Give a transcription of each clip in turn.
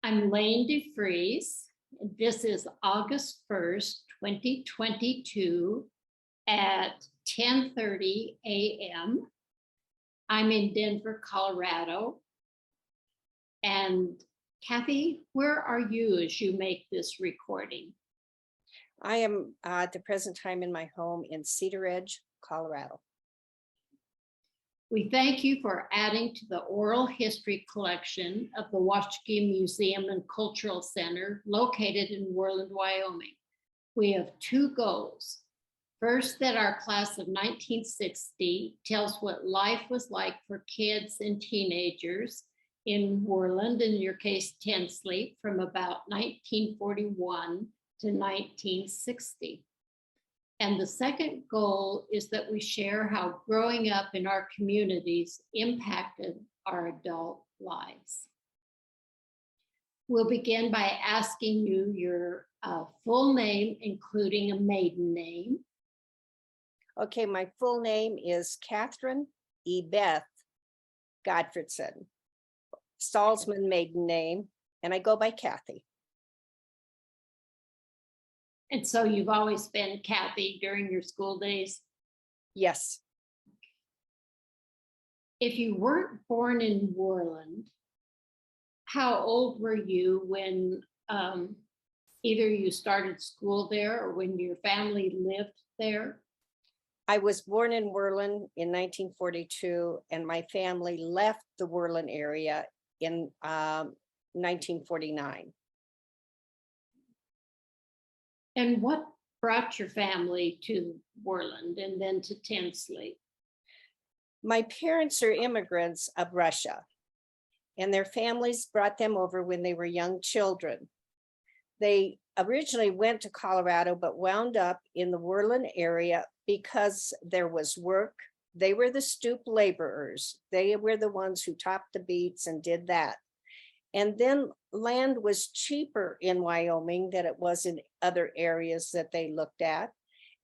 I'm Lane DeFries. This is August 1st, 2022 at 10:30 a.m. I'm in Denver, Colorado. And Cathy, where are you as you make this recording? I am at the present time in my home in Cedar Ridge, Colorado. We thank you for adding to the oral history collection of the Washakie Museum and Cultural Center located in Worland, Wyoming. We have two goals. First, that our class of 1960 tells what life was like for kids and teenagers in Worland, in your case, Tinsley, from about 1941 to 1960. And the second goal is that we share how growing up in our communities impacted our adult lives. We'll begin by asking you your full name, including a maiden name. Okay, my full name is Catherine E. Beth Gotfredson, Salzman maiden name, and I go by Cathy. And so you've always been Cathy during your school days? Yes. If you weren't born in Worland, how old were you when either you started school there or when your family lived there? I was born in Worland in 1942, and my family left the Worland area in 1949. And what brought your family to Worland and then to Tinsley? My parents are immigrants of Russia, and their families brought them over when they were young children. They originally went to Colorado, but wound up in the Worland area because there was work. They were the stoop laborers. They were the ones who topped the beets and did that. And then land was cheaper in Wyoming than it was in other areas that they looked at,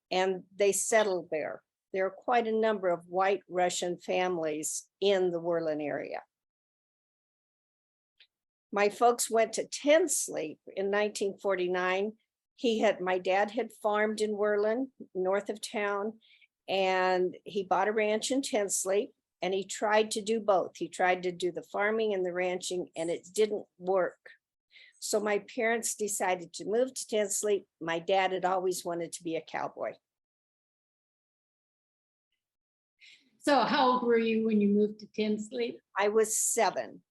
and they settled there. There are quite a number of white Russian families in the Worland area. My folks went to Tinsley in 1949. My dad had farmed in Worland, north of town, and he bought a ranch in Tinsley. And he tried to do both. He tried to do the farming and the ranching, and it didn't work. So my parents decided to move to Tinsley. My dad had always wanted to be a cowboy. So how old were you when you moved to Tinsley? I was 7.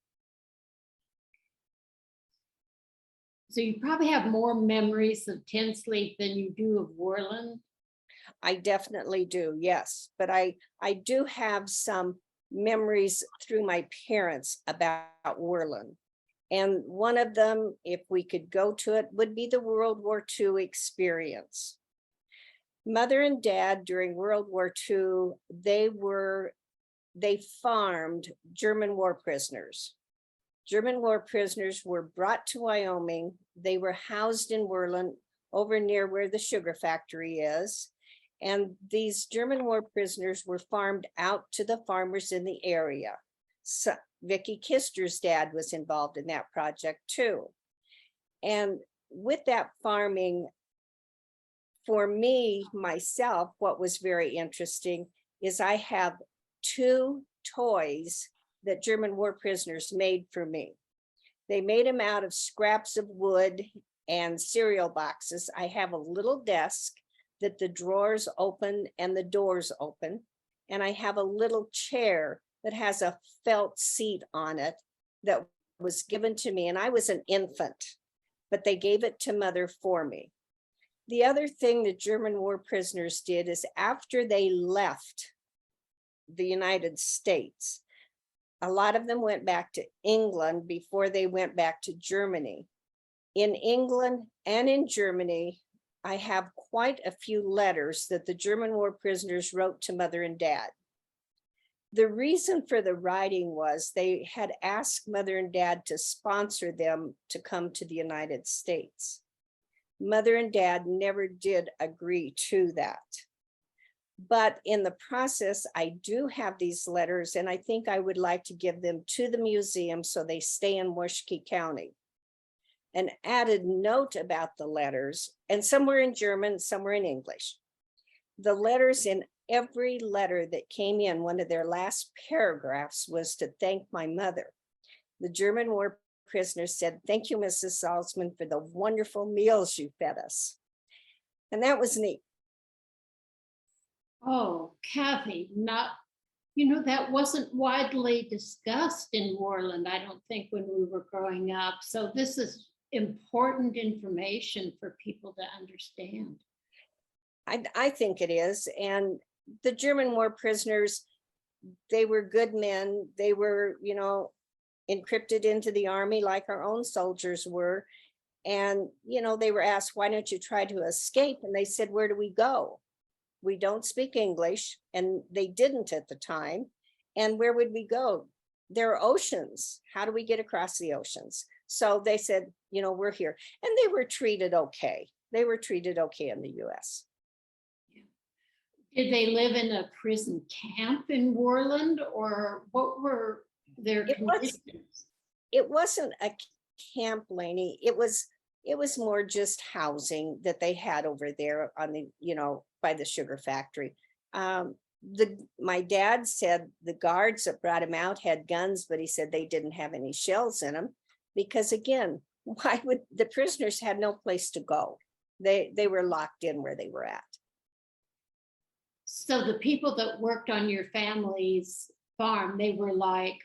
So you probably have more memories of Tinsley than you do of Worland. I definitely do, yes. But I do have some memories through my parents about Worland. And one of them, if we could go to it, would be the World War II experience. Mother and Dad during World War II, they farmed German war prisoners. German war prisoners were brought to Wyoming. They were housed in Worland over near where the sugar factory is. And these German war prisoners were farmed out to the farmers in the area. So Vicky Kister's dad was involved in that project too. And with that farming, for me, myself, what was very interesting is I have 2 toys that German war prisoners made for me. They made them out of scraps of wood and cereal boxes. I have a little desk that the drawers open and the doors open. And I have a little chair that has a felt seat on it that was given to me. And I was an infant, but they gave it to Mother for me. The other thing the German war prisoners did is after they left the United States, a lot of them went back to England before they went back to Germany. In England and in Germany, I have quite a few letters that the German war prisoners wrote to Mother and Dad. The reason for the writing was they had asked Mother and Dad to sponsor them to come to the United States. Mother and Dad never did agree to that. But in the process, I do have these letters, and I think I would like to give them to the museum so they stay in Washakie County. an added note about the letters, and some were in German, some were in English. The letters, in every letter that came in, one of their last paragraphs was to thank my mother. The German war prisoners said, "Thank you, Mrs. Salzman, for the wonderful meals you fed us." And that was neat. Oh, Cathy, that wasn't widely discussed in Worland, I don't think, when we were growing up. So this is important information for people to understand. I think it is. And the German war prisoners, they were good men. They were, encrypted into the army like our own soldiers were. And, they were asked, "Why don't you try to escape?" And they said, "Where do we go? We don't speak English." And they didn't at the time. And where would we go? There are oceans. How do we get across the oceans? So they said, "We're here." And they were treated okay. They were treated okay in the US. Did they live in a prison camp in Worland, or what were their conditions? It wasn't a camp, Lainey. It was more just housing that they had over there on the, by the sugar factory. My dad said the guards that brought him out had guns, but he said they didn't have any shells in them because, again, why would the prisoners had no place to go? They were locked in where they were at. So the people that worked on your family's farm, they were like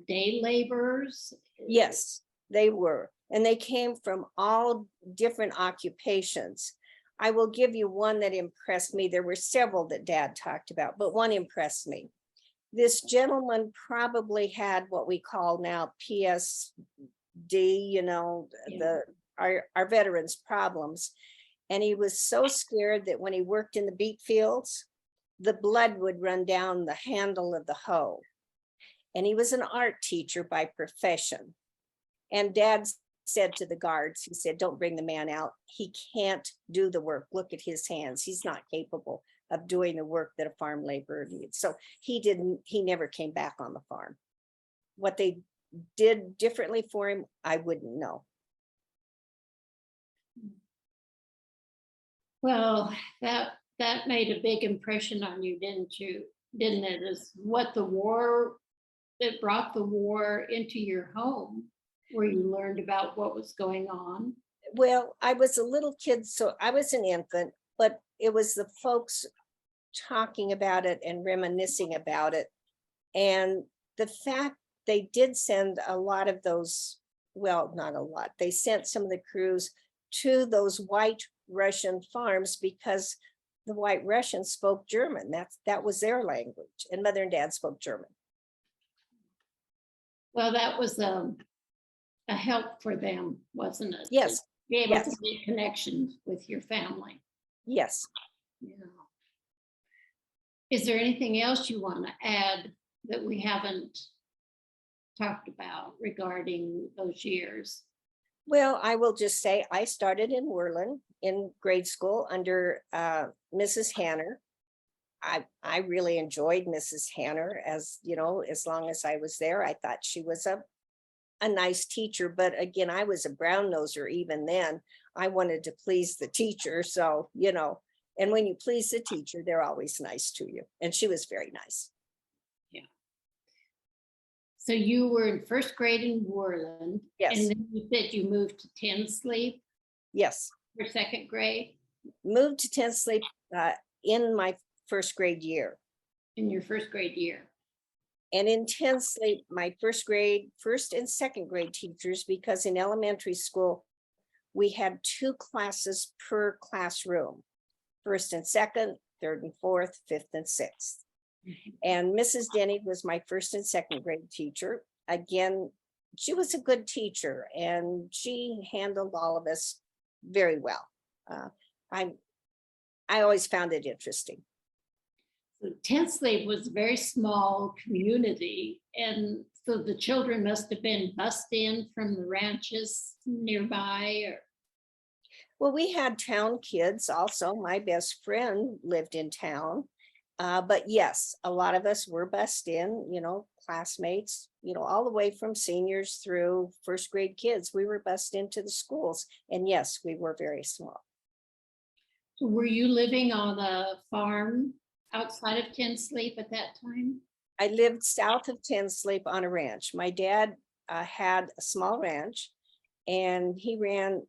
day laborers? Yes, they were. And they came from all different occupations. I will give you one that impressed me. There were several that Dad talked about, but one impressed me. This gentleman probably had what we call now PSD, our veterans' problems. And he was so scared that when he worked in the beet fields, the blood would run down the handle of the hoe. And he was an art teacher by profession. And Dad said to the guards, he said, "Don't bring the man out. He can't do the work. Look at his hands. He's not capable of doing the work that a farm laborer needs." So he never came back on the farm. What they did differently for him, I wouldn't know. Well, that made a big impression on you, didn't it? Is what that brought the war into your home, where you learned about what was going on? Well, I was a little kid, so I was an infant, but it was the folks talking about it and reminiscing about it. And the fact they did send a lot of those, well, not a lot, they sent some of the crews to those white Russian farms because the white Russians spoke German. That was their language, and Mother and Dad spoke German. Well, that was a help for them, wasn't it? Yes. To be able to make connections with your family. Yes. Yeah. Is there anything else you want to add that we haven't talked about regarding those years? Well, I will just say I started in Worland in grade school under Mrs. Hanner. I really enjoyed Mrs. Hanner, as long as I was there. I thought she was a nice teacher, but again, I was a brown noser even then. I wanted to please the teacher, so and when you please the teacher, they're always nice to you, and she was very nice. Yeah. So you were in first grade in Worland. Yes. And then you said you moved to Tinsley. Yes. For second grade. Moved to Tinsley in my first grade year. In your first grade year. And in Tinsley, my first and second grade teachers, because in elementary school, we had 2 classes per classroom, first and second, third and fourth, fifth and sixth. And Mrs. Denny was my first and second grade teacher. Again, she was a good teacher and she handled all of us very well. I always found it interesting. So Tinsley was a very small community, and so the children must have been bussed in from the ranches nearby. Well, we had town kids also. My best friend lived in town, But yes, a lot of us were bused in, classmates, all the way from seniors through first grade kids. We were bused into the schools. And yes, we were very small. So were you living on a farm outside of Tinsley at that time? I lived south of Tinsley on a ranch. My dad had a small ranch, and he ran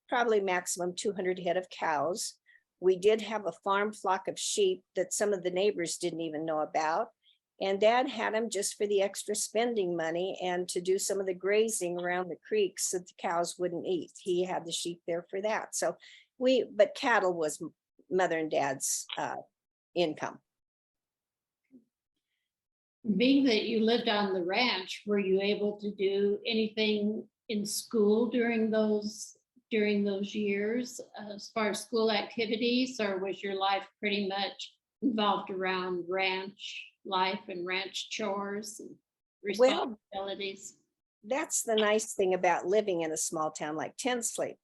probably maximum 200 head of cows. We did have a farm flock of sheep that some of the neighbors didn't even know about. And Dad had them just for the extra spending money and to do some of the grazing around the creeks that the cows wouldn't eat. He had the sheep there for that. But cattle was Mother and Dad's income. Being that you lived on the ranch, were you able to do anything in school during those years as far as school activities, or was your life pretty much involved around ranch life and ranch chores and responsibilities? That's the nice thing about living in a small town like Tinsley.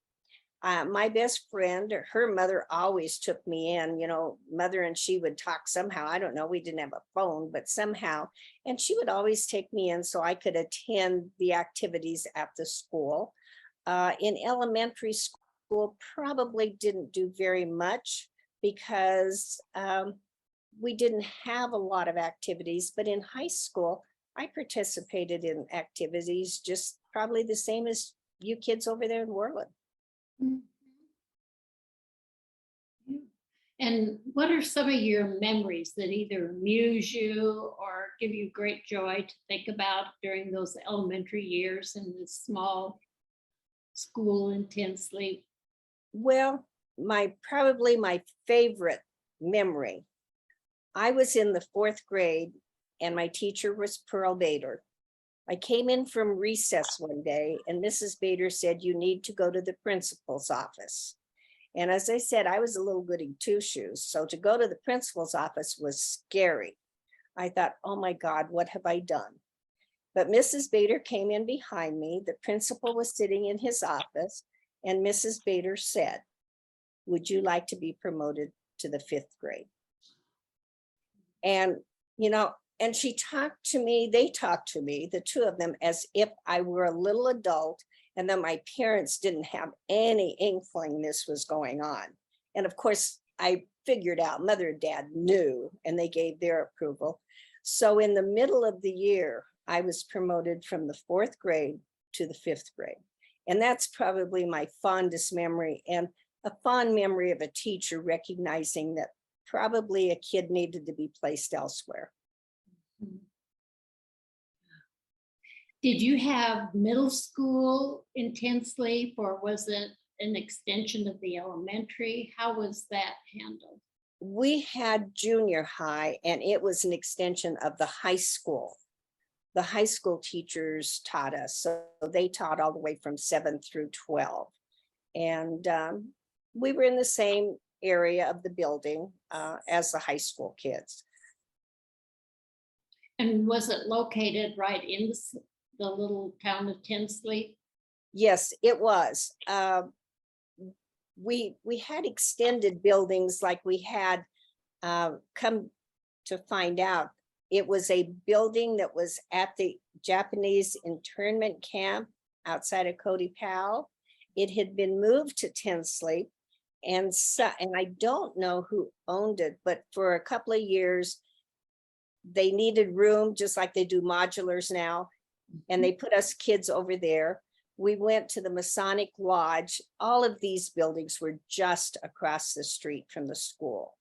My best friend, her mother always took me in, Mother and she would talk somehow. I don't know, we didn't have a phone, but somehow, and she would always take me in so I could attend the activities at the school. In elementary school, probably didn't do very much because we didn't have a lot of activities, but in high school, I participated in activities just probably the same as you kids over there in Worland. Mhm. Yeah. And what are some of your memories that either amuse you or give you great joy to think about during those elementary years in this small school in Tinsley? Well, probably my favorite memory, I was in the 4th grade and my teacher was Pearl Bader. I came in from recess one day and Mrs. Bader said, "You need to go to the principal's office." And as I said, I was a little goody two-shoes. So to go to the principal's office was scary. I thought, oh my God, what have I done? But Mrs. Bader came in behind me. The principal was sitting in his office, and Mrs. Bader said, "Would you like to be promoted to the 5th grade?" And, and she talked to me, they talked to me, the two of them, as if I were a little adult and that my parents didn't have any inkling this was going on. And of course, I figured out Mother and Dad knew, and they gave their approval. So in the middle of the year, I was promoted from the 4th grade to the 5th grade. And that's probably my fondest memory, and a fond memory of a teacher recognizing that probably a kid needed to be placed elsewhere. Did you have middle school in Tinsley, or was it an extension of the elementary? How was that handled? We had junior high, and it was an extension of the high school. The high school teachers taught us, so they taught all the way from 7 through 12. And we were in the same area of the building as the high school kids. And was it located right in the little town of Tinsley? Yes, it was. We had extended buildings, like we had come to find out. It was a building that was at the Japanese internment camp outside of Cody Powell. It had been moved to Tinsley, and I don't know who owned it, but for a couple of years, they needed room, just like they do modulars now, and they put us kids over there. We went to the Masonic Lodge. All of these buildings were just across the street from the school.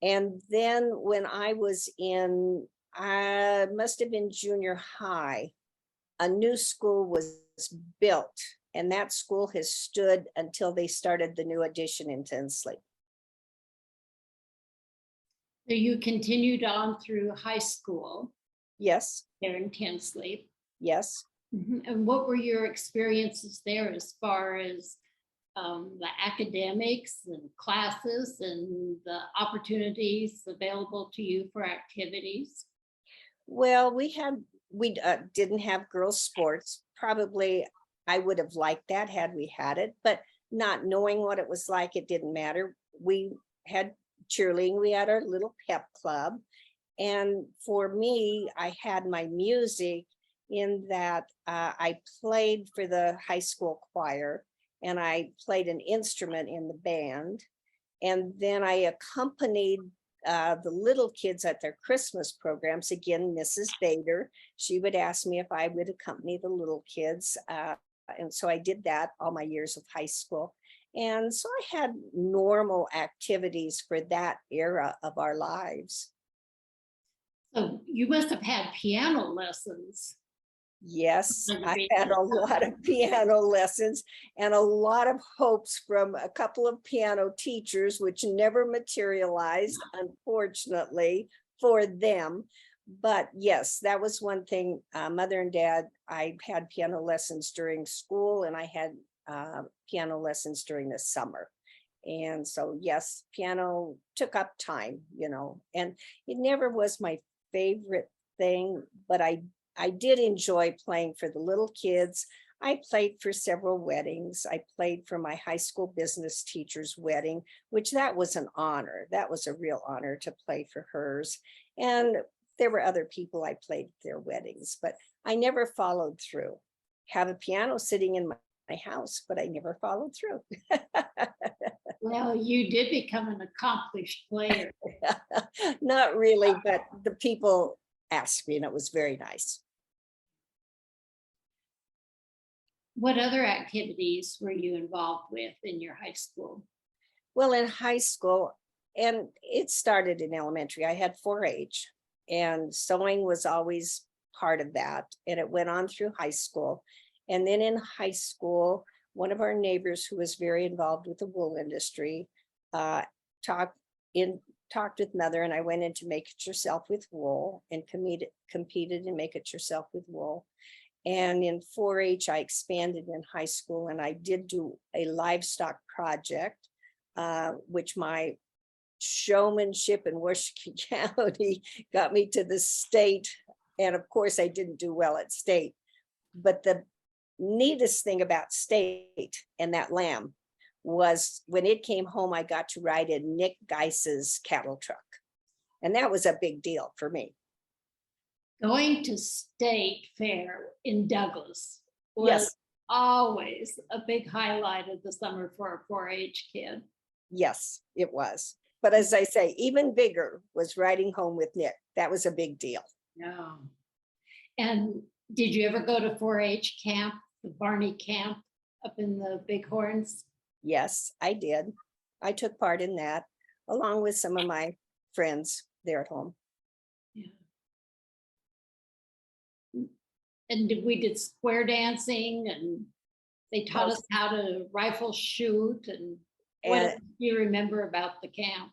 And then when I was I must have been junior high, a new school was built, and that school has stood until they started the new addition in Tinsley. So you continued on through high school? Yes. There in Tinsley? Yes. Mm-hmm. And what were your experiences there as far as the academics and classes and the opportunities available to you for activities? Well, we didn't have girls' sports. Probably I would have liked that had we had it, but not knowing what it was like, it didn't matter. We had cheerleading. We had our little pep club. And for me, I had my music in that I played for the high school choir, and I played an instrument in the band. And then I accompanied the little kids at their Christmas programs. Again, Mrs. Bader, she would ask me if I would accompany the little kids. And so I did that all my years of high school. And so I had normal activities for that era of our lives. So you must have had piano lessons. Yes, I had a lot of piano lessons and a lot of hopes from a couple of piano teachers, which never materialized, unfortunately, for them. But yes, that was one thing. Mother and Dad, I had piano lessons during school, and I had piano lessons during the summer. And so, yes, piano took up time, and it never was my favorite thing, but I did enjoy playing for the little kids. I played for several weddings. I played for my high school business teacher's wedding, which that was an honor. That was a real honor to play for hers. And there were other people I played their weddings, but I never followed through. Have a piano sitting in my house, but I never followed through. Well, you did become an accomplished player. Not really, but the people asked me, and it was very nice. What other activities were you involved with in your high school? Well, in high school, and it started in elementary, I had 4-H, and sewing was always part of that. And it went on through high school. And then in high school, one of our neighbors who was very involved with the wool industry talked with Mother, and I went into Make It Yourself with Wool and competed in Make It Yourself with Wool. And in 4-H, I expanded in high school, and I did do a livestock project, which my showmanship in Washakie County got me to the state. And of course, I didn't do well at state. But the neatest thing about state and that lamb was when it came home, I got to ride in Nick Geis's cattle truck. And that was a big deal for me. Going to state fair in Douglas was Yes. always a big highlight of the summer for a 4-H kid. Yes, it was. But as I say, even bigger was riding home with Nick. That was a big deal. Yeah. And did you ever go to 4-H camp, the Barney camp up in the Bighorns? Yes, I did. I took part in that along with some of my friends there at home. Yeah. And we did square dancing, and they taught us how to rifle shoot. And what do you remember about the camp?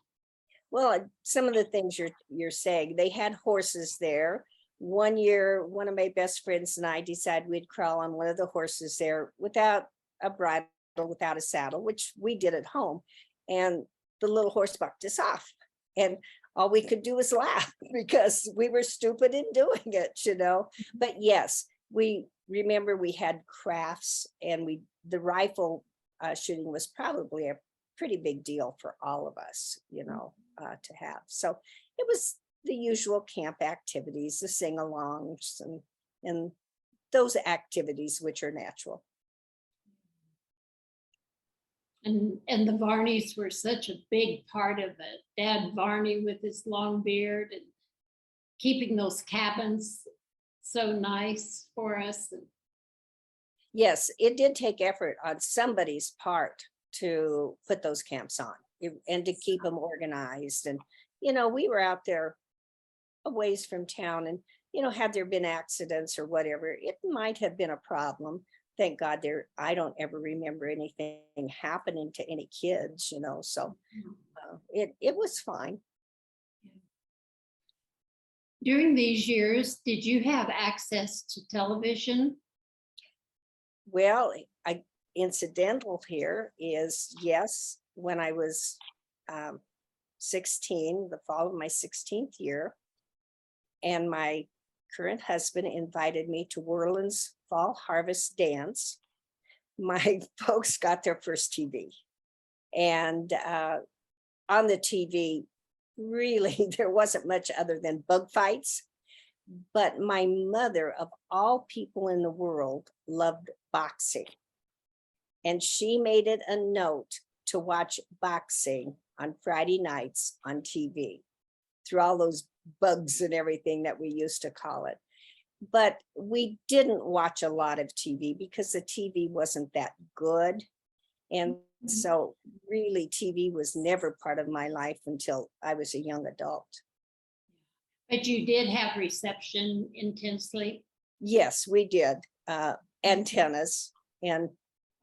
Well, some of the things you're saying, they had horses there. One year, one of my best friends and I decided we'd crawl on one of the horses there without a bridle, without a saddle, which we did at home. And the little horse bucked us off. And all we could do was laugh because we were stupid in doing it, But yes, we remember we had crafts, and the rifle shooting was probably a pretty big deal for all of us, to have. So it was the usual camp activities, the sing-alongs, and those activities which are natural. And the Varneys were such a big part of it. Dad Varney with his long beard and keeping those cabins so nice for us. Yes, it did take effort on somebody's part to put those camps on and to keep them organized. And, we were out there a ways from town, and, had there been accidents or whatever, it might have been a problem. Thank God I don't ever remember anything happening to any kids, so it was fine. During these years, did you have access to television? Well, incidental here is, yes, when I was 16, the fall of my 16th year, and my current husband invited me to Worland's Fall Harvest Dance. My folks got their first TV, and on the TV, really, there wasn't much other than bug fights. But my mother, of all people in the world, loved boxing. And she made it a note to watch boxing on Friday nights on TV through all those bugs and everything that we used to call it. But we didn't watch a lot of TV because the TV wasn't that good. And so really TV was never part of my life until I was a young adult. But you did have reception in Tinsley? Yes, we did. Antennas and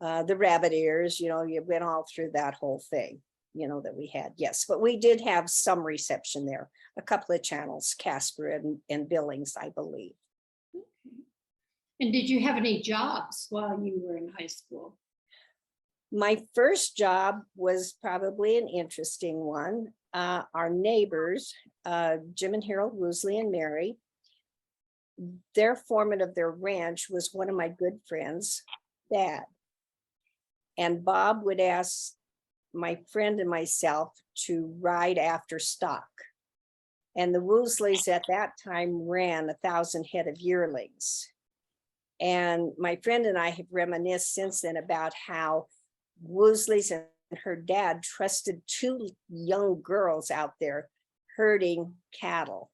the rabbit ears, you went all through that whole thing, that we had. Yes, but we did have some reception there, a couple of channels, Casper and Billings, I believe. And did you have any jobs while you were in high school? My first job was probably an interesting one. Our neighbors, Jim and Harold Woosley and Mary, their foreman of their ranch was one of my good friends' dad. And Bob would ask my friend and myself to ride after stock. And the Woosleys at that time ran 1,000 head of yearlings. And my friend and I have reminisced since then about how Woosleys and her dad trusted two young girls out there herding cattle.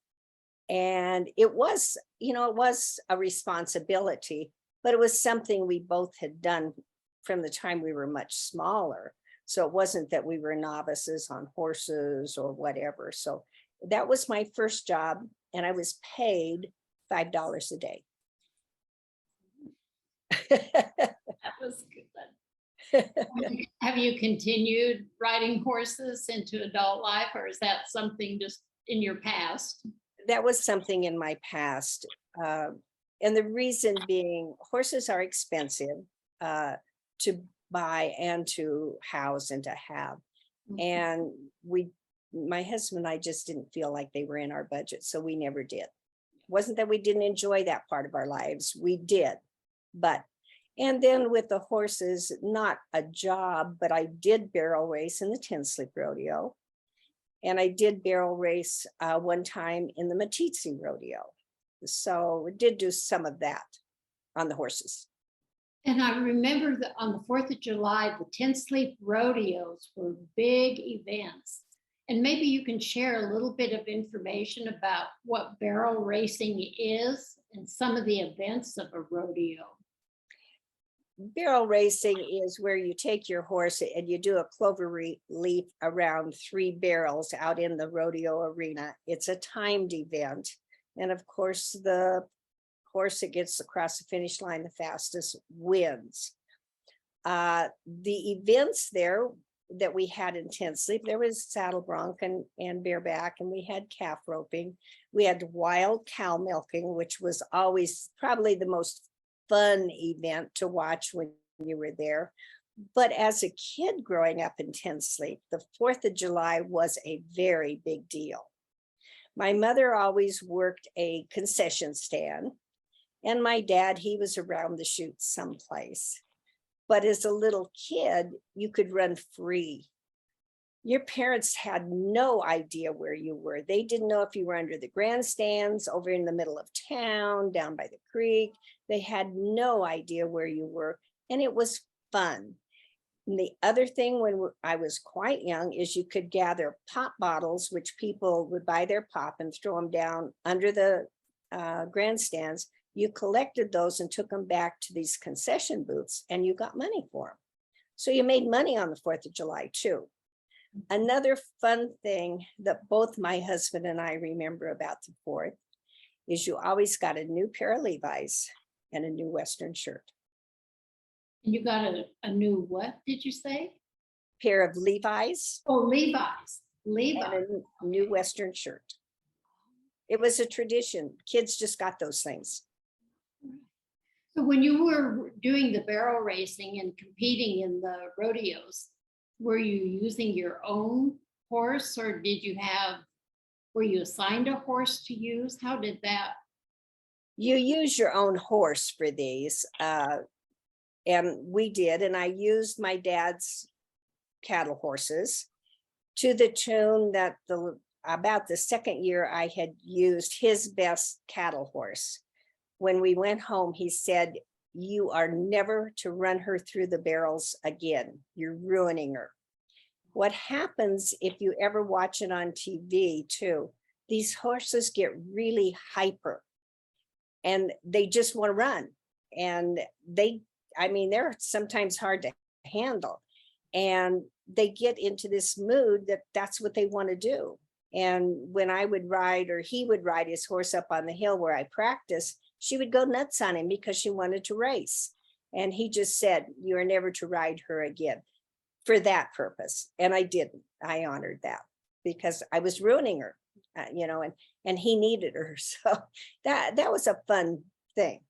And it was, it was a responsibility, but it was something we both had done from the time we were much smaller. So it wasn't that we were novices on horses or whatever. So that was my first job, and I was paid $5 a day. That was good. Have you continued riding horses into adult life, or is that something just in your past? That was something in my past. And the reason being, horses are expensive to buy and to house and to have. And my husband and I just didn't feel like they were in our budget, so we never did. It wasn't that we didn't enjoy that part of our lives, we did. And then with the horses, not a job, but I did barrel race in the Tinsley rodeo. And I did barrel race one time in the Matitsi rodeo. So we did do some of that on the horses. And I remember that on the 4th of July, the Tinsley rodeos were big events. And maybe you can share a little bit of information about what barrel racing is and some of the events of a rodeo. Barrel racing is where you take your horse and you do a clover leaf around 3 barrels out in the rodeo arena. It's a timed event. And of course, the horse that gets across the finish line the fastest wins. The events there that we had in Tinsley, there was saddle bronc and bareback, and we had calf roping. We had wild cow milking, which was always probably the most fun event to watch when you were there. But as a kid growing up in Tinsley, the 4th of July was a very big deal. My mother always worked a concession stand, and my dad, he was around the chute someplace. But as a little kid, you could run free. Your parents had no idea where you were. They didn't know if you were under the grandstands, over in the middle of town, down by the creek. They had no idea where you were, and it was fun. And the other thing when I was quite young is you could gather pop bottles, which people would buy their pop and throw them down under the grandstands. You collected those and took them back to these concession booths, and you got money for them. So you made money on the 4th of July too. Another fun thing that both my husband and I remember about the 4th is you always got a new pair of Levi's and a new Western shirt. And you got a new what, did you say? Pair of Levi's. Oh, Levi's. Levi's. And a new Western shirt. It was a tradition. Kids just got those things. So when you were doing the barrel racing and competing in the rodeos, were you using your own horse, or were you assigned a horse to use? How did that? You use your own horse for these. And we did, and I used my dad's cattle horses. to the tune that about the second year I had used his best cattle horse. When we went home, he said, "You are never to run her through the barrels again. You're ruining her." What happens if you ever watch it on TV too, these horses get really hyper and they just want to run. And they're sometimes hard to handle. And they get into this mood that that's what they want to do. And when I would ride, or he would ride his horse up on the hill where I practice, she would go nuts on him because she wanted to race. And he just said, "You are never to ride her again," for that purpose. And I didn't. I honored that because I was ruining her, and he needed her. So that was a fun thing.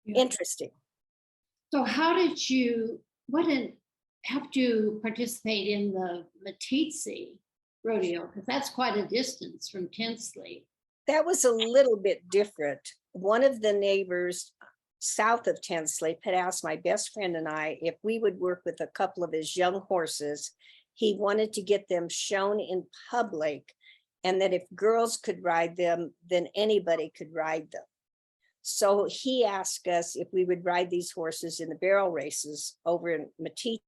Yeah. Interesting. So how did you, have to participate in the Matisse rodeo? Because that's quite a distance from Tinsley. That was a little bit different. One of the neighbors south of Tinsley had asked my best friend and I if we would work with a couple of his young horses. He wanted to get them shown in public, and that if girls could ride them, then anybody could ride them. So he asked us if we would ride these horses in the barrel races over in Matisse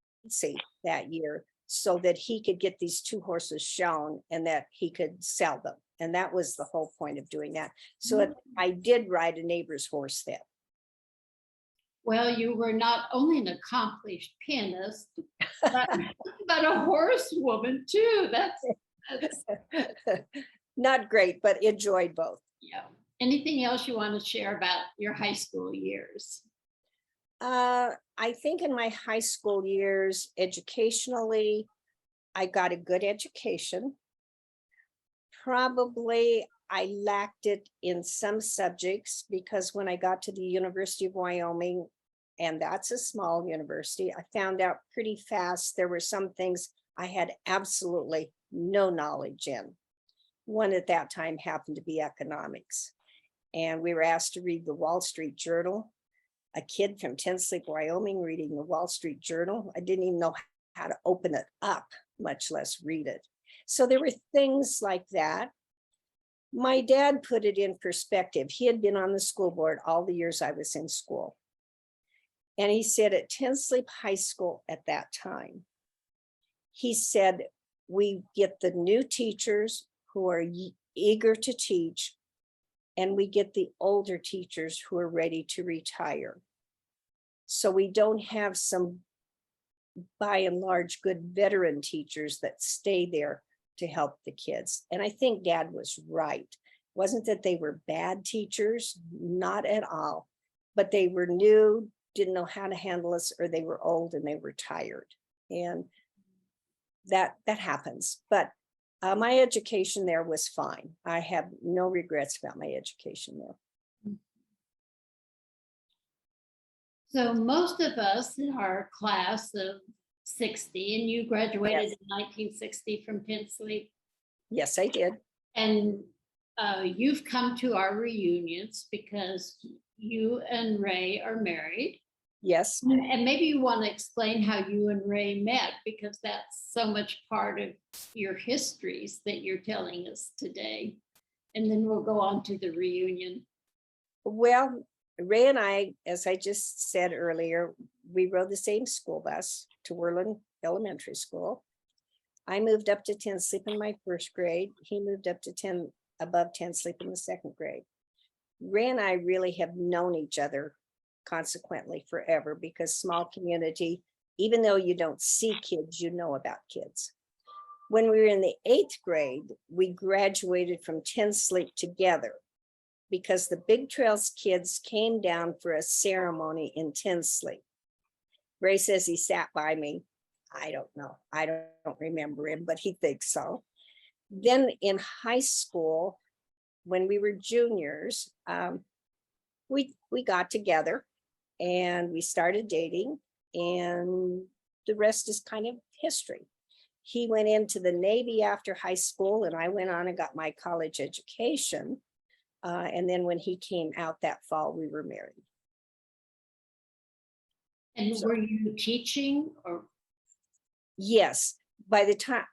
that year, so that he could get these two horses shown and that he could sell them. And that was the whole point of doing that. So I did ride a neighbor's horse then. Well, you were not only an accomplished pianist, but a horsewoman too. That's Not great, but enjoyed both. yeah. Anything else you want to share about your high school years? I think in my high school years, educationally, I got a good education. Probably I lacked it in some subjects because when I got to the University of Wyoming, and that's a small university, I found out pretty fast there were some things I had absolutely no knowledge in. One at that time happened to be economics. And we were asked to read the Wall Street Journal. A kid from Tinsley, Wyoming, reading the Wall Street Journal. I didn't even know how to open it up, much less read it. So there were things like that. My dad put it in perspective. He had been on the school board all the years I was in school. And he said at Tinsley High School at that time, he said, we get the new teachers who are eager to teach, and we get the older teachers who are ready to retire. So we don't have some, by and large, good veteran teachers that stay there to help the kids. And I think Dad was right. It wasn't that they were bad teachers, not at all, but they were new, didn't know how to handle us, or they were old and they were tired. And that happens. But my education there was fine. I have no regrets about my education there. So most of us in our class of 60, and you graduated Yes. in 1960 from Tinsley. Yes, I did. And you've come to our reunions because you and Ray are married. Yes. And maybe you want to explain how you and Ray met, because that's so much part of your histories that you're telling us today. And then we'll go on to the reunion. Well, Ray and I, as I just said earlier, we rode the same school bus to Worland Elementary School. I moved up to Tinsley in my first grade. He moved up to above Tinsley in the second grade. Ray and I really have known each other consequently forever, because small community, even though you don't see kids, you know about kids. When we were in the 8th grade, we graduated from Tinsley together because the Big Trails kids came down for a ceremony in Tinsley. Ray says he sat by me. I don't know. I don't remember him, but he thinks so. Then in high school, when we were juniors, we got together and we started dating, and the rest is kind of history. He went into the Navy after high school, and I went on and got my college education. And then when he came out that fall, we were married. And were you teaching or? Yes, by the time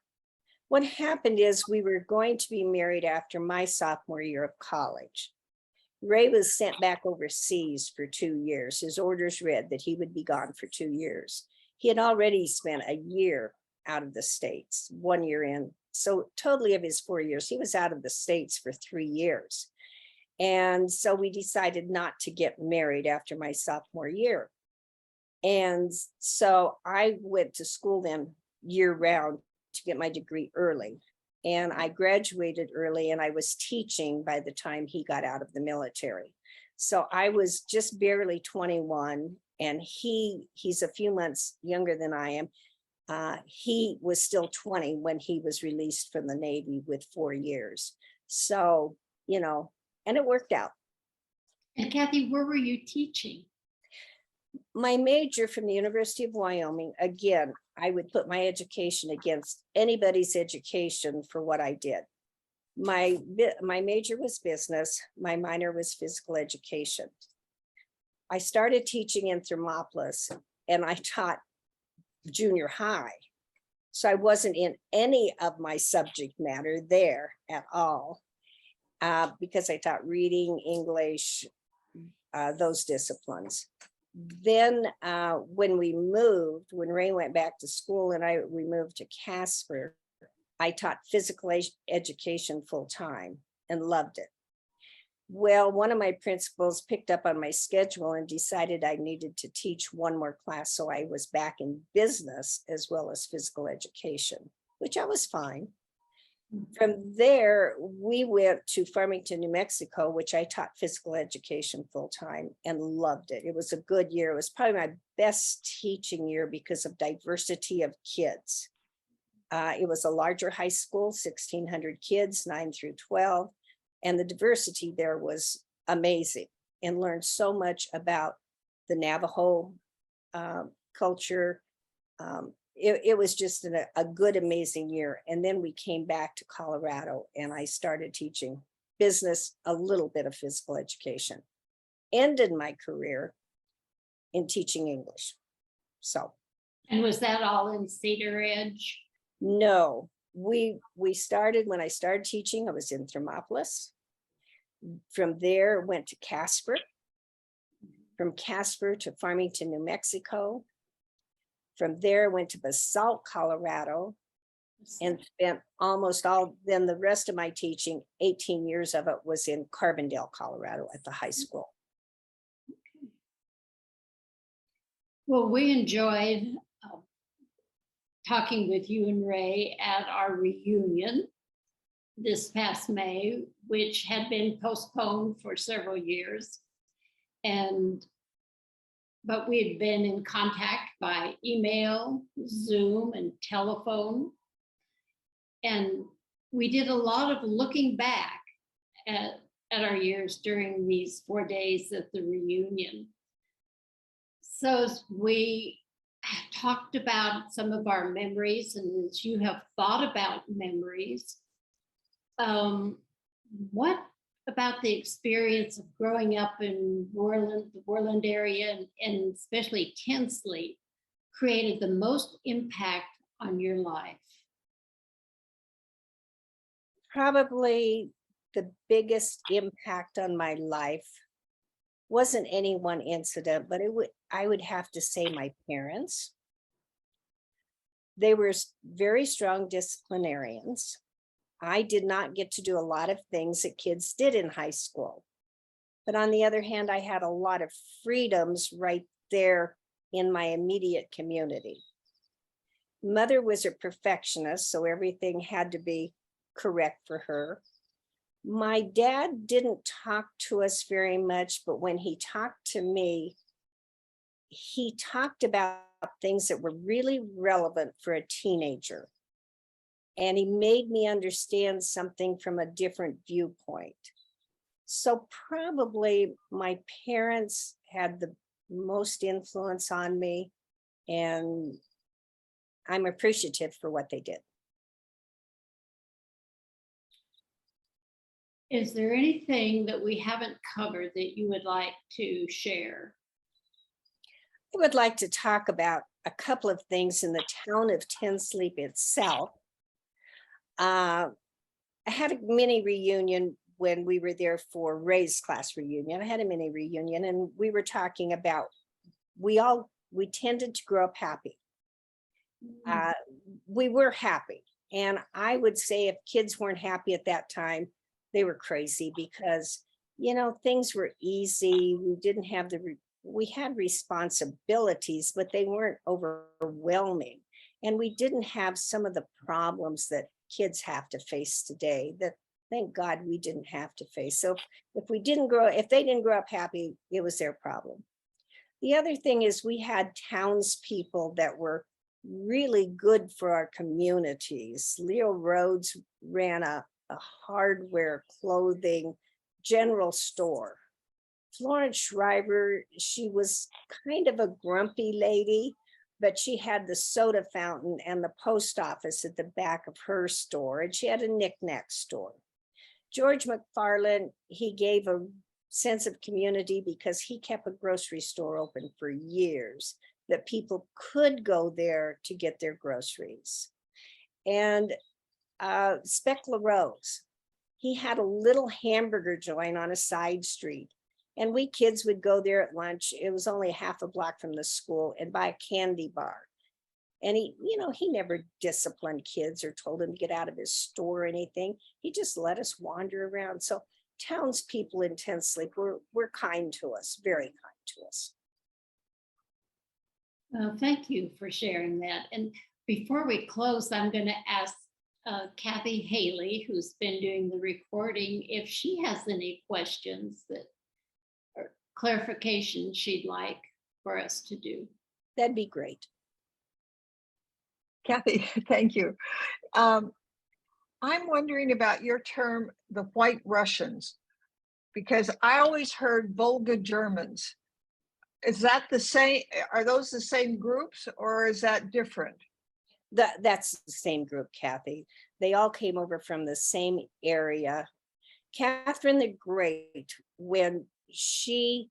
What happened is we were going to be married after my sophomore year of college. Ray was sent back overseas for 2 years. His orders read that he would be gone for 2 years. He had already spent a year out of the States, 1 year in. So totally of his 4 years, he was out of the States for 3 years. And so we decided not to get married after my sophomore year. And so I went to school then year round to get my degree early. And I graduated early and I was teaching by the time he got out of the military. So I was just barely 21 and he's a few months younger than I am. He was still 20 when he was released from the Navy with 4 years. So, you know, and it worked out. And Cathy, where were you teaching? My major from the University of Wyoming, again, I would put my education against anybody's education for what I did. My major was business. My minor was physical education. I started teaching in Thermopolis and I taught junior high. So I wasn't in any of my subject matter there at all because I taught reading, English, those disciplines. Then when when Ray went back to school and we moved to Casper, I taught physical education full time and loved it. Well, one of my principals picked up on my schedule and decided I needed to teach one more class. So I was back in business as well as physical education, which I was fine. From there, we went to Farmington, New Mexico, which I taught physical education full time and loved it. It was a good year. It was probably my best teaching year because of diversity of kids. It was a larger high school, 1,600 kids, 9 through 12. And the diversity there was amazing and learned so much about the Navajo culture. It was just a good, amazing year. And then we came back to Colorado and I started teaching business, a little bit of physical education. Ended my career in teaching English. So. And was that all in Cedar Ridge? No, we started, when I started teaching, I was in Thermopolis. From there, went to Casper. From Casper to Farmington, New Mexico. From there, went to Basalt, Colorado, and spent almost all, then the rest of my teaching, 18 years of it was in Carbondale, Colorado at the high school. Well, we enjoyed talking with you and Ray at our reunion this past May, which had been postponed for several years. But we had been in contact by email, Zoom, and telephone. And we did a lot of looking back at our years during these 4 days at the reunion. So we talked about some of our memories, and as you have thought about memories, what about the experience of growing up in Worland, the Worland area, and especially Tinsley, created the most impact on your life? Probably the biggest impact on my life wasn't any one incident, but I would have to say my parents. They were very strong disciplinarians. I did not get to do a lot of things that kids did in high school. But on the other hand, I had a lot of freedoms right there in my immediate community. Mother was a perfectionist, so everything had to be correct for her. My dad didn't talk to us very much, but when he talked to me, he talked about things that were really relevant for a teenager. And he made me understand something from a different viewpoint. So probably my parents had the most influence on me, and I'm appreciative for what they did. Is there anything that we haven't covered that you would like to share? I would like to talk about a couple of things in the town of Tinsley itself. I had a mini reunion when we were there for Ray's class reunion. I had a mini reunion, and we were talking about, we tended to grow up happy. We were happy. And I would say if kids weren't happy at that time, they were crazy, because, things were easy. We didn't have we had responsibilities, but they weren't overwhelming. And we didn't have some of the problems that kids have to face today, that thank God we didn't have to face. So if they didn't grow up happy, it was their problem. The other thing is, we had townspeople that were really good for our communities. Leo Rhodes ran a hardware, clothing, general store. Florence Schreiber, she was kind of a grumpy lady, but she had the soda fountain and the post office at the back of her store, and she had a knick-knack store. George McFarland, he gave a sense of community because he kept a grocery store open for years, that people could go there to get their groceries. And Speck LaRose, he had a little hamburger joint on a side street, and we kids would go there at lunch. It was only half a block from the school, and buy a candy bar. And he never disciplined kids or told them to get out of his store or anything. He just let us wander around. So townspeople in Tinsley were kind to us, very kind to us. Well, thank you for sharing that. And before we close, I'm going to ask Cathy Haley, who's been doing the recording, if she has any questions or clarification she'd like for us to do. That'd be great. Cathy, thank you. I'm wondering about your term, the White Russians, because I always heard Volga Germans. Is that the same? Are those the same groups, or is that different? That's the same group, Cathy. They all came over from the same area. Catherine the Great, when she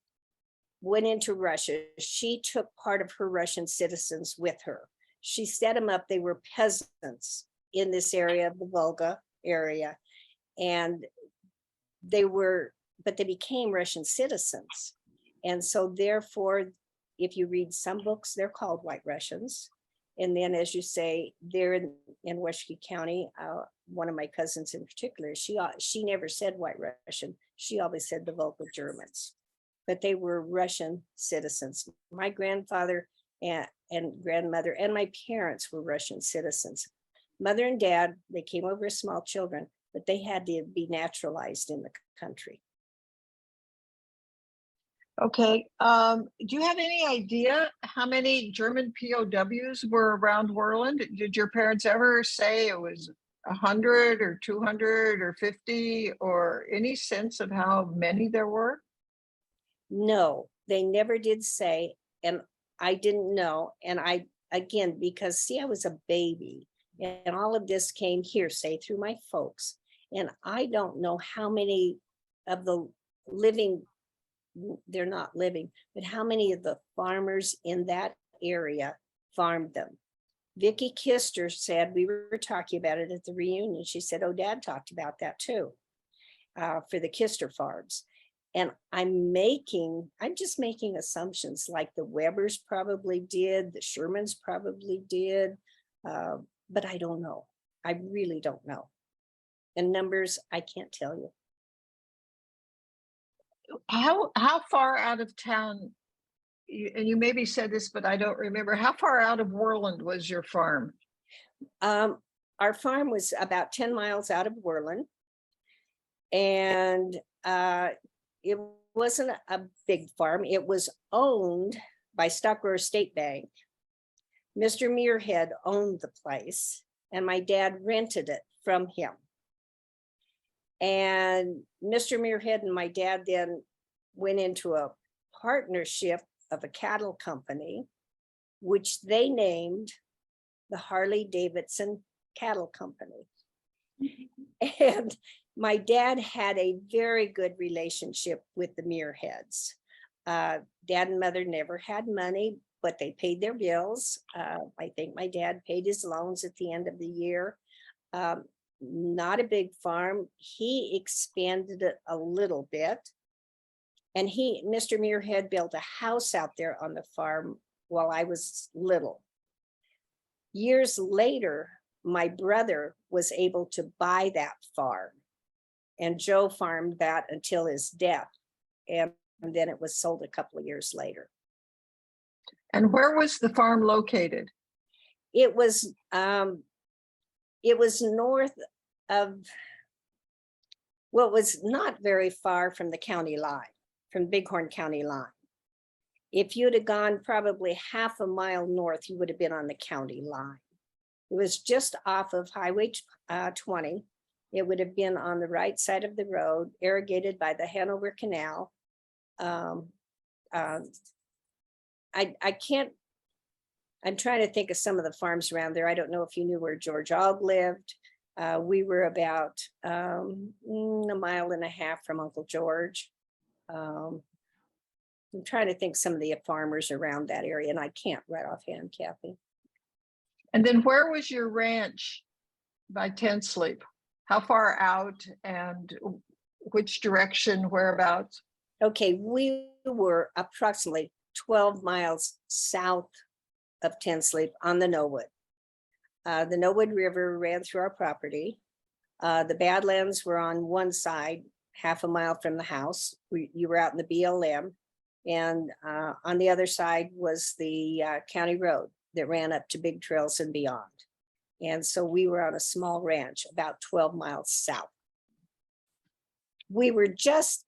went into Russia, she took part of her Russian citizens with her. She set them up. They were peasants in this area of the Volga area. And but they became Russian citizens. And so therefore, if you read some books, they're called White Russians. And then, as you say, they're in Washakie County. One of my cousins in particular, she never said White Russian. She always said the Volga Germans, but they were Russian citizens. My grandfather and grandmother and my parents were Russian citizens. Mother and dad, they came over as small children, but they had to be naturalized in the country. Okay. Do you have any idea how many German POWs were around Worland? Did your parents ever say it was 100 or 200 or 50, or any sense of how many there were? No, they never did say, and I didn't know. And again, because I was a baby, and all of this came hearsay through my folks. And I don't know how many of the living, they're not living, but how many of the farmers in that area farmed them. Vicki Kister said, we were talking about it at the reunion. She said, oh, Dad talked about that too, for the Kister farms. And I'm just making assumptions, like the Webbers probably did, the Shermans probably did, but I don't know. I really don't know. And numbers, I can't tell you. How far out of town, and you maybe said this, but I don't remember, how far out of Worland was your farm? Our farm was about 10 miles out of Worland, and it wasn't a big farm. It was owned by Stockgrower State Bank. Mr. Muirhead owned the place, and my dad rented it from him. And Mr. Muirhead and my dad then went into a partnership of a cattle company, which they named the Harley-Davidson Cattle Company. And my dad had a very good relationship with the Muirheads. Dad and mother never had money, but they paid their bills. I think my dad paid his loans at the end of the year. not a big farm. He expanded it a little bit. And Mr. Muirhead built a house out there on the farm while I was little. Years later, my brother was able to buy that farm. And Joe farmed that until his death. And then it was sold a couple of years later. And where was the farm located? It was north of, well, it was not very far from the county line, from Bighorn County line. If you'd have gone probably half a mile north, you would have been on the county line. It was just off of Highway 20. It would have been on the right side of the road, irrigated by the Hanover Canal. I can't, I'm trying to think of some of the farms around there. I don't know if you knew where George Aug lived. We were about a mile and a half from Uncle George. I'm trying to think some of the farmers around that area, and I can't right offhand, Cathy. And then where was your ranch by Tinsley? How far out and which direction, whereabouts? Okay, we were approximately 12 miles south of Tinsley on the Knowood. The Knowood River ran through our property. The Badlands were on one side, half a mile from the house. You were out in the BLM. And on the other side was the county road that ran up to Big Trails and beyond. And so we were on a small ranch about 12 miles south. We were just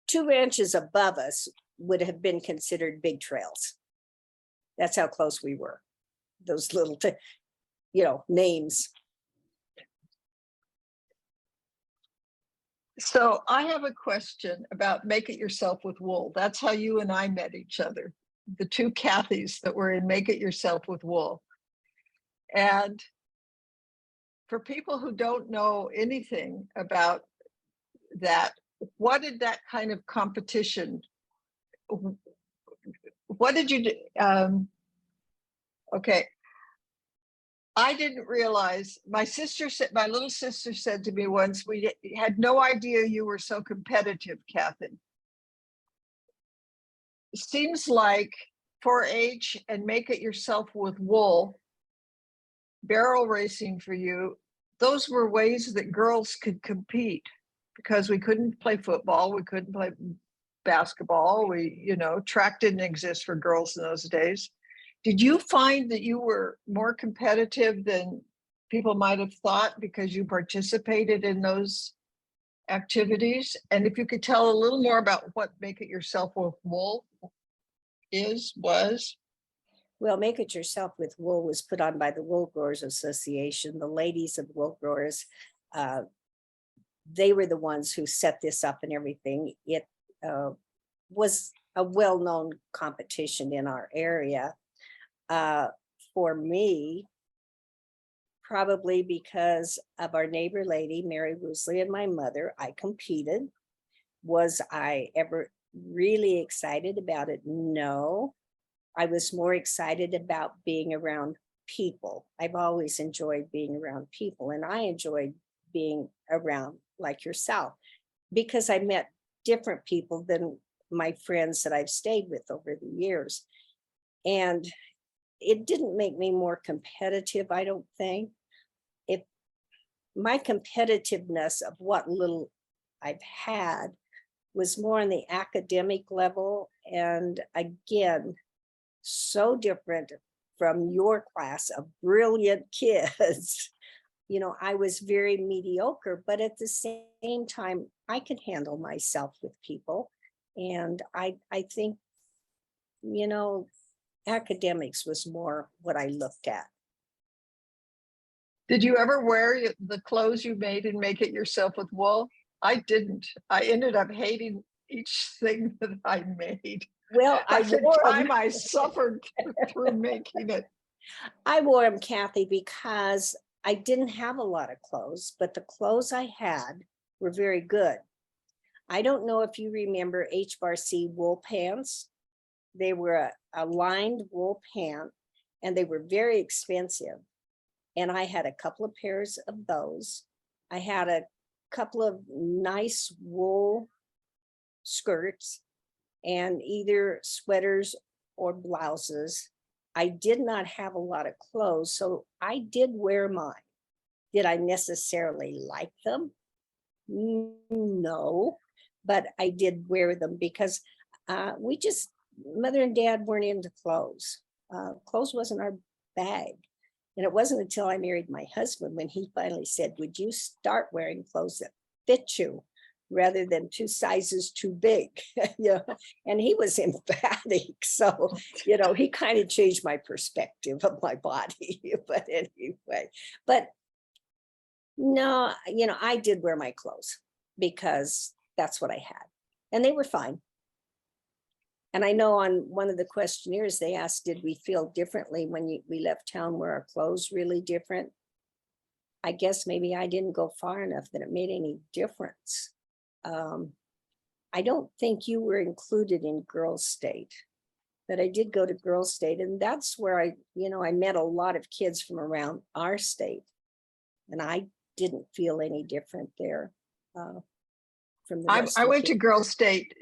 2 ranches above us would have been considered Big Trails. That's how close we were. Those little, names. So I have a question about Make It Yourself with Wool. That's how you and I met each other. The 2 Cathys that were in Make It Yourself with Wool. And for people who don't know anything about that, what did that kind of competition, what did you do? Okay. I didn't realize, my little sister said to me once, we had no idea you were so competitive, Cathy. It seems like 4-H and Make It Yourself with Wool, barrel racing for you, those were ways that girls could compete because we couldn't play football, we couldn't play basketball, track didn't exist for girls in those days. Did you find that you were more competitive than people might have thought because you participated in those activities? And if you could tell a little more about what Make It Yourself with Wool was. Well, Make It Yourself with Wool was put on by the Wool Growers Association. The ladies of Wool Growers, they were the ones who set this up and everything. It was a well-known competition in our area. For me, probably because of our neighbor lady, Mary Woosley, and my mother, I competed. Was I ever really excited about it? No. I was more excited about being around people. I've always enjoyed being around people, and I enjoyed being around like yourself because I met different people than my friends that I've stayed with over the years. And it didn't make me more competitive, I don't think. My competitiveness of what little I've had was more on the academic level. And again, so different from your class of brilliant kids. I was very mediocre, but at the same time, I could handle myself with people. And I think, academics was more what I looked at. Did you ever wear the clothes you made and Make It Yourself with Wool? I didn't. I ended up hating each thing that I made. Well, I suffered through making it. I wore them, Cathy, because I didn't have a lot of clothes, but the clothes I had were very good. I don't know if you remember H-Bar-C wool pants. They were a lined wool pant, and they were very expensive. And I had a couple of pairs of those. I had a couple of nice wool skirts and either sweaters or blouses. I did not have a lot of clothes, so I did wear mine. Did I necessarily like them? No, but I did wear them because mother and dad weren't into clothes. Clothes wasn't our bag. And it wasn't until I married my husband when he finally said, would you start wearing clothes that fit you rather than 2 sizes too big? And he was emphatic. So, he kind of changed my perspective of my body. But anyway, no, I did wear my clothes because that's what I had. And they were fine. And I know on one of the questionnaires, they asked, did we feel differently when we left town? Were our clothes really different? I guess maybe I didn't go far enough that it made any difference. I don't think you were included in Girls State, but I did go to Girls State. And that's where I met a lot of kids from around our state. And I didn't feel any different there. From the rest I of went the- to Girls State.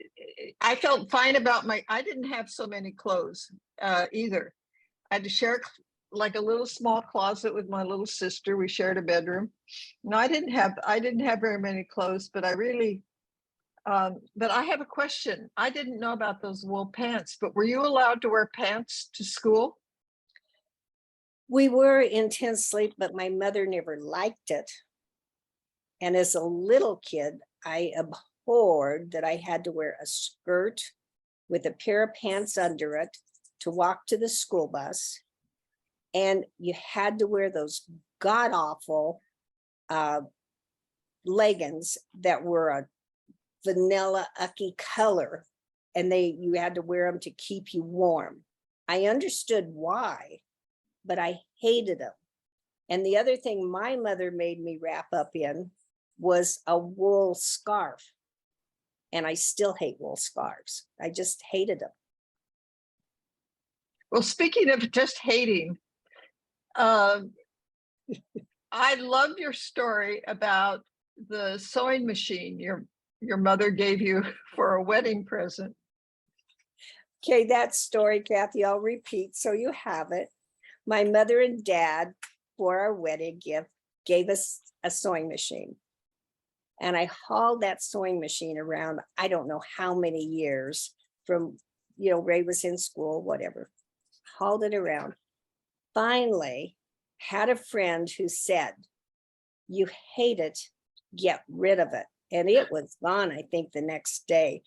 I felt fine about I didn't have so many clothes either. I had to share like a little small closet with my little sister. We shared a bedroom. No, I didn't have very many clothes, but I really, but I have a question. I didn't know about those wool pants, but were you allowed to wear pants to school? We were in Tinsley, but my mother never liked it. And as a little kid, I abhorred that I had to wear a skirt with a pair of pants under it to walk to the school bus. And you had to wear those god-awful leggings that were a vanilla ucky color. And you had to wear them to keep you warm. I understood why, but I hated them. And the other thing my mother made me wrap up in was a wool scarf. And I still hate wool scarves. I just hated them. Well, speaking of just hating, I love your story about the sewing machine your mother gave you for a wedding present. Okay, that story, Cathy, I'll repeat so you have it. My mother and dad, for our wedding gift, gave us a sewing machine. And I hauled that sewing machine around, I don't know how many years from, Ray was in school, whatever, hauled it around. Finally, had a friend who said, you hate it, get rid of it. And it was gone, I think, the next day.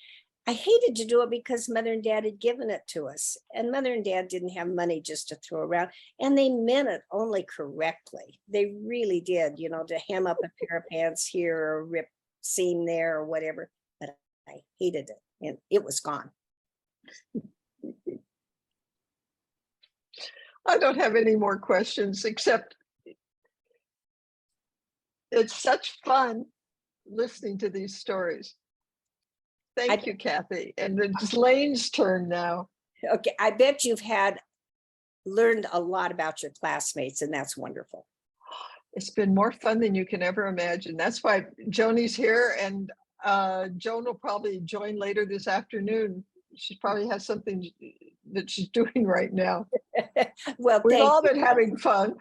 I hated to do it because mother and dad had given it to us. And mother and dad didn't have money just to throw around. And they meant it only correctly. They really did, to hem up a pair of pants here or rip seam there or whatever. But I hated it and it was gone. I don't have any more questions except it's such fun listening to these stories. Thank you, Cathy. And it's Lane's turn now. Okay, I bet you've learned a lot about your classmates, and that's wonderful. It's been more fun than you can ever imagine. That's why Joni's here, and Joan will probably join later this afternoon. She probably has something that she's doing right now. Well, we've all been having fun.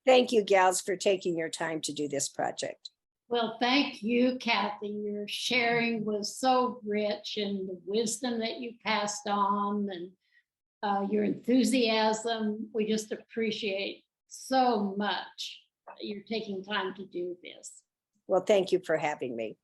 Thank you, gals, for taking your time to do this project. Well, thank you, Cathy. Your sharing was so rich, and the wisdom that you passed on and your enthusiasm. We just appreciate so much you're taking time to do this. Well, thank you for having me.